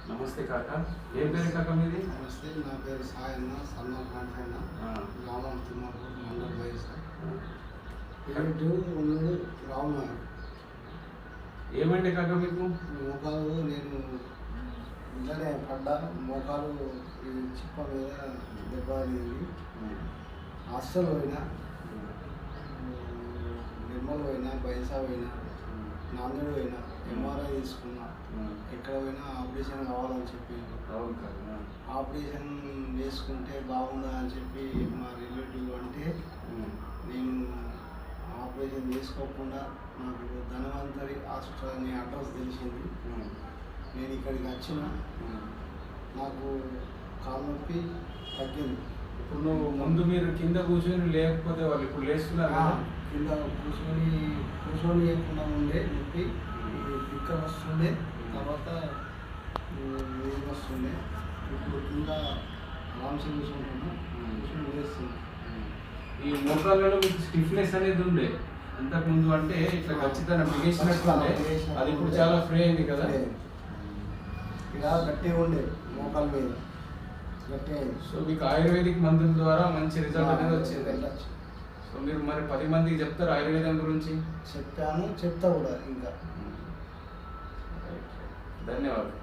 నమస్తే కాక. ఏం పేరు కాక మీది? నమస్తే, నా పేరు సాయన్న, సన్న కాంటన్న, గ్రామం తిమ్మాపూర్, మండల వైఎస్ఆర్. ఉన్నది రావునగర్. ఏమండి కాక మీకు? మోకాలు నేను ఇంట్లోనే పడ్డా, మోకాలు ఈ చిప్ప మీద దెబ్బ అనేది హాస్టల్ పోయినా, నిర్మల్ పోయినా, బైసా పోయినా, నాందేడ్ పోయినా, ఎంఆర్ఐ తీసుకున్నా. ఎక్కడ పోయినా ఆపరేషన్ కావాలని చెప్పి ఆపరేషన్ చేసుకుంటే బాగుండదని చెప్పి మా రిలేటివ్ అంటే నేను ఆపరేషన్ చేసుకోకుండా నాకు ధనవంతరి హాస్పిటల్ అనే అడ్రస్ తెలిసింది. నేను ఇక్కడికి వచ్చిన నాకు కాలు నొప్పి తగ్గింది. ఇప్పుడు నువ్వు ముందు మీరు కింద కూర్చొని లేకపోతే వాళ్ళు ఇప్పుడు లేస్తున్నారు. కింద కూర్చొని లేకుండా ఉండే నొప్పి పిక్క వస్తుండే, తర్వాత ఏం వస్తుండే. ఇప్పుడు కింద ఆరామ్స్ కూర్చుంటున్నా, కూర్చొని వేస్తుంది. ఈ మోకాళ్ళలో మీకు స్టిఫ్నెస్ అనేది ఉండే అంతకుముందు, అంటే ఇట్లా ఖచ్చితంగా బిగేసినట్టుండే, అది ఇప్పుడు చాలా ఫ్రీ అయింది కదా. ఇలా గట్టిగా ఉండే మోకాల మీద గట్టిగా అయింది. సో మీకు ఆయుర్వేదిక్ మందుల ద్వారా మంచి రిజల్ట్ అనేది వచ్చింది. సో మీరు మరి 10 మందికి చెప్తారు ఆయుర్వేదం గురించి? చెప్తాను, చెప్తా కూడా ఇంకా. ధన్యవాదాలు.